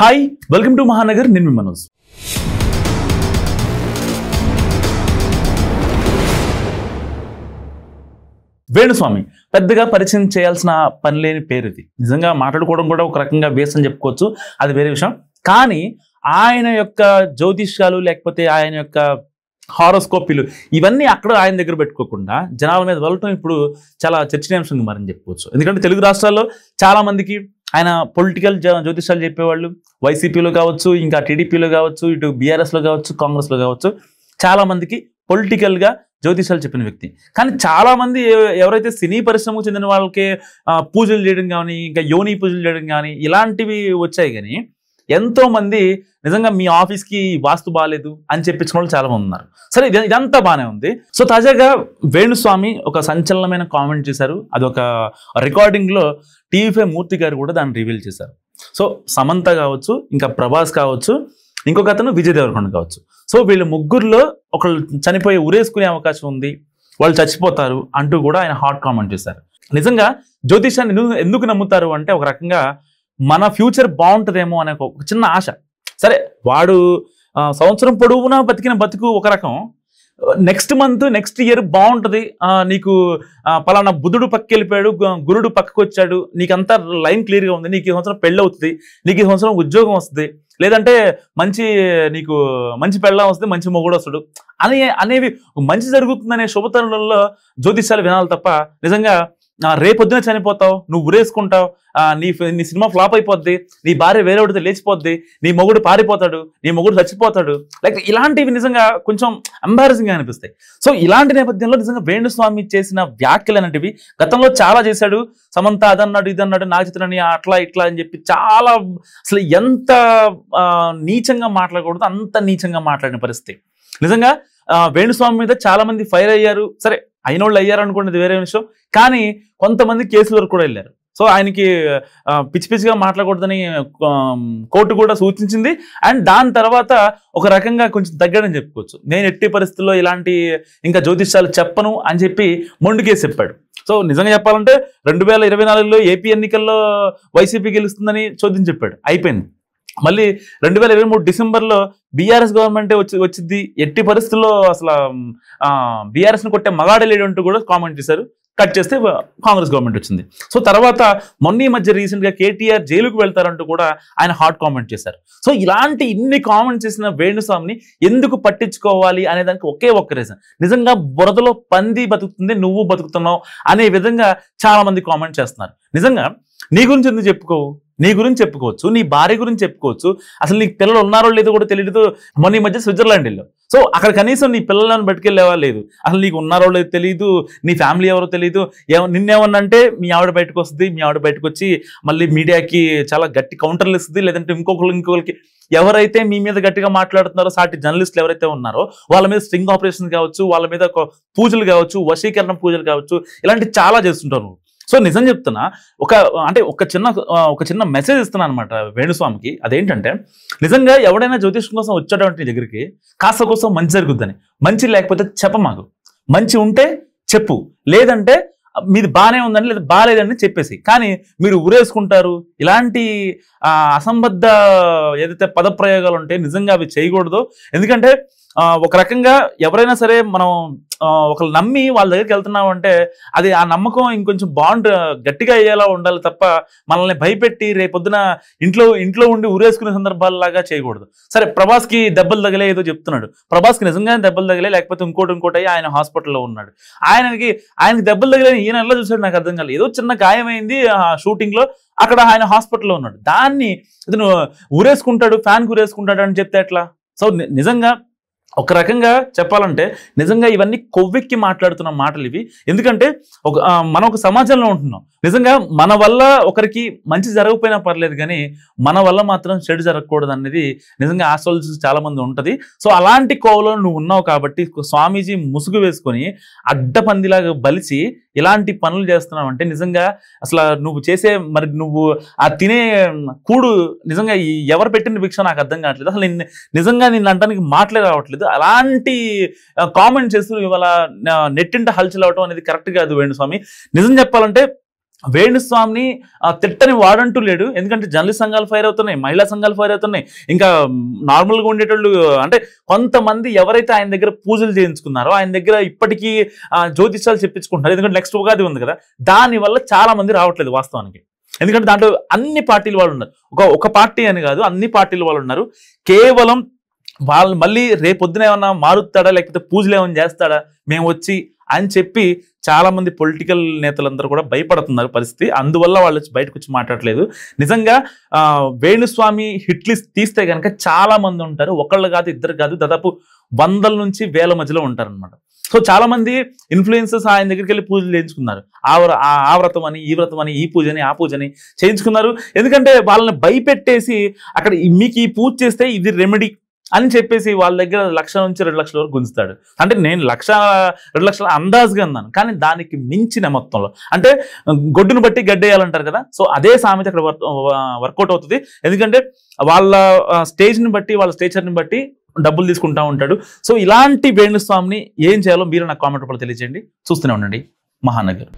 Hi welcome to Mahanagar. నేను మీ మనోజ్. వేణుస్వామి పెద్దగా పరిచయం చేయాల్సిన పని లేని పేరు ఇది. నిజంగా మాట్లాడుకోవడం కూడా ఒక రకంగా బేస్ అని చెప్పుకోవచ్చు, అది వేరే విషయం. కానీ ఆయన యొక్క జ్యోతిష్యాలు లేకపోతే ఆయన యొక్క హారోస్కోపీలు ఇవన్నీ అక్కడ ఆయన దగ్గర పెట్టుకోకుండా జనాల మీద వెళ్ళటం ఇప్పుడు చాలా చర్చనీయాంశంగా మారని చెప్పుకోవచ్చు. ఎందుకంటే తెలుగు రాష్ట్రాల్లో చాలా మందికి ఆయన పొలిటికల్ జ్యోతిష్యాలు చెప్పేవాళ్ళు వైసీపీలో కావచ్చు, ఇంకా టీడీపీలో కావచ్చు, ఇటు బీఆర్ఎస్లో కావచ్చు, కాంగ్రెస్లో కావచ్చు, చాలా మందికి పొలిటికల్గా జ్యోతిషాలు చెప్పిన వ్యక్తి. కానీ చాలా మంది ఎవరైతే సినీ పరిశ్రమకు చెందిన వాళ్ళకి పూజలు చేయడం కానీ, ఇంకా యోని పూజలు చేయడం కానీ ఇలాంటివి వచ్చాయి. కానీ ఎంతో మంది నిజంగా మీ ఆఫీస్కి వాస్తు బాగాలేదు అని చెప్పించిన వాళ్ళు చాలా మంది ఉన్నారు. సరే, ఇదంతా బాగానే ఉంది. సో తాజాగా వేణుస్వామి ఒక సంచలనమైన కామెంట్ చేశారు. అదొక రికార్డింగ్లో టీవీ5 మూర్తి గారు కూడా దాన్ని రివీల్ చేశారు. సో సమంత కావచ్చు, ఇంకా ప్రభాస్ కావచ్చు, ఇంకొక అతను విజయ్ దేవరకొండ కావచ్చు. సో వీళ్ళ ముగ్గురులో ఒకళ్ళు చనిపోయే ఉరేసుకునే అవకాశం ఉంది, వాళ్ళు చచ్చిపోతారు అంటూ కూడా ఆయన హాట్ కామెంట్ చేశారు. నిజంగా జ్యోతిషాన్ని ఎందుకు నమ్ముతారు అంటే ఒక రకంగా మన ఫ్యూచర్ బాగుంటుందేమో అనే ఒక చిన్న ఆశ. సరే, వాడు సంవత్సరం పొడవునా బతికిన బతుకు ఒక రకం, నెక్స్ట్ మంత్ నెక్స్ట్ ఇయర్ బాగుంటుంది, నీకు పలానా బుధుడు పక్కకి వెళ్ళిపోయాడు, గురుడు పక్కకు వచ్చాడు, నీకంతా లైన్ క్లియర్గా ఉంది, నీకు ఈ సంవత్సరం పెళ్ళి అవుతుంది, నీకు ఈ సంవత్సరం ఉద్యోగం వస్తుంది, లేదంటే నీకు మంచి పెళ్ళం వస్తుంది, మంచి మొగుడు వస్తాడు అనేవి మంచి జరుగుతుందనే శుభతరుణంలో జ్యోతిష్యాలు వినాలి తప్ప నిజంగా రేపొద్దున చనిపోతావు, నువ్వు ఉరేసుకుంటావు, నీ సినిమా ఫ్లాప్ అయిపోద్ది, నీ భార్య వేరే ఒకటితో లేచిపోద్ది, నీ మొగుడు పారిపోతాడు, నీ మొగుడు చచ్చిపోతాడు, లైక్ ఇలాంటివి నిజంగా కొంచెం ఎంబారసింగ్గా అనిపిస్తాయి. సో ఇలాంటి నేపథ్యంలో నిజంగా వేణుస్వామి చేసిన వ్యాఖ్యలు అనేటివి గతంలో చాలా చేశాడు. సమంత అదన్నాడు, ఇదన్నాడు, నా చిత్రాన్ని అట్లా ఇట్లా అని చెప్పి చాలా అసలు ఎంత నీచంగా మాట్లాడకూడదు అంత నీచంగా మాట్లాడిన పరిస్థితి. నిజంగా వేణుస్వామి మీద చాలా మంది ఫైర్ అయ్యారు. సరే, అయినోళ్ళు అయ్యారు అనుకున్నది వేరే విషయం. కానీ కొంతమంది కేసుల వరకు కూడా వెళ్ళారు. సో ఆయనకి పిచ్చి పిచ్చిగా మాట్లాడకూడదని కోర్టు కూడా సూచించింది. అండ్ దాని తర్వాత ఒక రకంగా కొంచెం తగ్గడని చెప్పుకోవచ్చు. నేను ఎట్టి పరిస్థితుల్లో ఇలాంటి ఇంకా జ్యోతిష్యాలు చెప్పను అని చెప్పి మొండికేసి చెప్పాడు. సో నిజంగా చెప్పాలంటే 2024లో ఏపీ ఎన్నికల్లో వైసీపీ గెలుస్తుందని చోద్యం చెప్పాడు, అయిపోయింది. మళ్ళీ 2023 డిసెంబర్లో బీఆర్ఎస్ గవర్నమెంటే వచ్చింది, ఎట్టి పరిస్థితుల్లో అసలు బీఆర్ఎస్ని కొట్టే మగాడే లేడంటూ కూడా కామెంట్ చేశారు. కట్ చేస్తే కాంగ్రెస్ గవర్నమెంట్ వచ్చింది. సో తర్వాత మొన్న ఈ మధ్య రీసెంట్గా కేటీఆర్ జైలుకు వెళ్తారంటూ కూడా ఆయన హాట్ కామెంట్ చేశారు. సో ఇలాంటి ఇన్ని కామెంట్ చేసిన వేణుస్వామిని ఎందుకు పట్టించుకోవాలి అనే దానికి ఒకే ఒక్క రీజన్, నిజంగా బురదలో పంది బతుకుతుంది, నువ్వు బతుకుతున్నావు అనే విధంగా చాలా మంది కామెంట్ చేస్తున్నారు. నిజంగా నీ గురించి ఎందుకు చెప్పుకోవు? నీ గురించి చెప్పుకోవచ్చు, నీ భార్య గురించి చెప్పుకోవచ్చు, అసలు నీకు పిల్లలు ఉన్నారో లేదో కూడా తెలియదు. మొన్న ఈ మధ్య స్విట్జర్లాండ్ వెళ్ళావు. సో అక్కడ కనీసం నీ పిల్లలను బయటకెళ్ళేవా లేదు, అసలు నీకు ఉన్నారో లేదో తెలియదు, నీ ఫ్యామిలీ ఎవరో తెలియదు. నిన్నేమన్నంటే మీ ఆవిడ బయటకు వస్తుంది, మీ ఆవిడ బయటకు వచ్చి మళ్ళీ మీడియాకి చాలా గట్టి కౌంటర్లు ఇస్తుంది, లేదంటే ఇంకొకరికి ఎవరైతే మీ మీద గట్టిగా మాట్లాడుతున్నారో సాటి జర్నలిస్టులు ఎవరైతే ఉన్నారో వాళ్ళ మీద స్ట్రింగ్ ఆపరేషన్ కావచ్చు, వాళ్ళ మీద పూజలు కావచ్చు, వశీకరణ పూజలు కావచ్చు, ఇలాంటివి చాలా చేస్తుంటారు. సో నిజం చెప్తున్నా, ఒక చిన్న మెసేజ్ ఇస్తున్నా అనమాట వేణుస్వామికి. అదేంటంటే నిజంగా ఎవడైనా జ్యోతిష్యం కోసం వచ్చేటువంటి దగ్గరికి కాస్త కోసం మంచి జరుగుద్దని, మంచి లేకపోతే చెప్పమాకు, మంచి ఉంటే చెప్పు, లేదంటే మీది బాగానే ఉందని లేదా బాగాలేదని చెప్పేసి. కానీ మీరు ఊరేసుకుంటారు, ఇలాంటి అసంబద్ధ ఏదైతే పదప్రయోగాలు ఉంటే నిజంగా అవి చేయకూడదు. ఎందుకంటే ఒక రకంగా ఎవరైనా సరే మనం ఒకళ్ళు నమ్మి వాళ్ళ దగ్గరికి వెళ్తున్నాం అంటే అది ఆ నమ్మకం ఇంకొంచెం బాండ్ గట్టిగా అయ్యేలా ఉండాలి తప్ప మనల్ని భయపెట్టి రేపొద్దున ఇంట్లో ఉండి ఊరేసుకునే సందర్భాలలాగా చేయకూడదు. సరే, ప్రభాస్కి దెబ్బలు తగిలే ఏదో చెప్తున్నాడు, ప్రభాస్కి నిజంగానే దెబ్బలు తగిలే, లేకపోతే ఇంకోటి అయ్యి ఆయన హాస్పిటల్లో ఉన్నాడు. ఆయనకి దెబ్బలు తగిలే ఈయన ఎలా చూసాడు నాకు అర్థం కాలేదు. ఏదో చిన్న గాయమైంది షూటింగ్లో, అక్కడ ఆయన హాస్పిటల్లో ఉన్నాడు. దాన్ని ఇతను ఊరేసుకుంటాడు, ఫ్యాన్కి ఊరేసుకుంటాడు అని చెప్తే ఎట్లా? సో నిజంగా ఒక రకంగా చెప్పాలంటే నిజంగా ఇవన్నీ కొవ్వెక్కి మాట్లాడుతున్న మాటలు ఇవి. ఎందుకంటే మనం ఒక సమాజంలో ఉంటున్నాం. నిజంగా మన వల్ల ఒకరికి మంచి జరగకపోయినా పర్లేదు, కానీ మన వల్ల మాత్రం చెడు జరగకూడదు అనేది నిజంగా ఆస్ట్రాలజీ చాలా మంది ఉంటుంది. సో అలాంటి కోవలో నువ్వు ఉన్నావు కాబట్టి స్వామీజీ ముసుగు వేసుకొని అడ్డపందిలాగా బలిచి ఇలాంటి పనులు చేస్తున్నావు అంటే నిజంగా అసలు నువ్వు ఆ తినే కూడు నిజంగా ఎవరు పెట్టిన భిక్ష నాకు అర్థం కావట్లేదు. అసలు నిజంగా నిన్ను అంటానికి మాటలే రావట్లేదు. అలాంటి కామెంట్ చేస్తూ ఇవాళ నెట్టింట హల్చల్ అవటం అనేది కరెక్ట్ కాదు వేణుస్వామి. నిజం చెప్పాలంటే వేణుస్వామిని తిట్టని వాడంటూ లేడు. ఎందుకంటే జర్నలిస్ట్ సంఘాలు ఫైర్ అవుతున్నాయి, మహిళా సంఘాలు ఫైర్ అవుతున్నాయి, ఇంకా నార్మల్గా ఉండేటోళ్ళు అంటే కొంతమంది ఎవరైతే ఆయన దగ్గర పూజలు చేయించుకున్నారో ఆయన దగ్గర ఇప్పటికీ జ్యోతిష్యాలు చెప్పించుకుంటున్నారు. ఎందుకంటే నెక్స్ట్ ఉగాది ఉంది కదా, దానివల్ల చాలా మంది రావట్లేదు వాస్తవానికి. ఎందుకంటే దాంట్లో అన్ని పార్టీల వాళ్ళు ఉన్నారు, ఒక పార్టీ అని కాదు, అన్ని పార్టీల వాళ్ళు ఉన్నారు. కేవలం వాళ్ళు మళ్ళీ రేపొద్దున ఏమన్నా మారుతాడా లేకపోతే పూజలు ఏమైనా చేస్తాడా మేము వచ్చి అని చెప్పి చాలా మంది పొలిటికల్ నేతలందరూ కూడా భయపడుతున్నారు పరిస్థితి. అందువల్ల వాళ్ళు బయటకు వచ్చి మాట్లాడలేదు. నిజంగా వేణుస్వామి హిట్ లిస్ట్ తీస్తే కనుక చాలా మంది ఉంటారు, ఒకళ్ళు కాదు ఇద్దరు కాదు, దాదాపు 100 నుంచి 1000 మధ్యలో ఉంటారనమాట. సో చాలా మంది ఇన్ఫ్లుయెన్సర్స్ ఆయన దగ్గరికి వెళ్ళి పూజలు చేయించుకున్నారు. ఆ వ్రతం అని, ఈ వ్రతం అని, ఈ పూజని, ఆ పూజని చేయించుకున్నారు. ఎందుకంటే వాళ్ళని భయపెట్టేసి అక్కడ మీకు ఈ పూజ చేస్తే ఇది రెమెడీ అని చెప్పేసి వాళ్ళ దగ్గర 1,00,000 నుంచి 2,00,000 వరకు గుంజుతాడు. అంటే నేను 1,00,000 2,00,000 అందాజుగా అన్నాను, కానీ దానికి మించిన మొత్తంలో, అంటే గొడ్డును బట్టి గడ్డేయాలంటారు కదా, సో అదే సామెత అక్కడ వర్కౌట్ అవుతుంది. ఎందుకంటే వాళ్ళ స్టేజ్ని బట్టి, వాళ్ళ స్టేచర్ని బట్టి డబ్బులు తీసుకుంటా ఉంటాడు. సో ఇలాంటి వేణుస్వామిని ఏం చేయాలో మీరు నాకు కామెంట్ రూపంలో తెలియజేయండి. చూస్తూనే ఉండండి మహానగర్.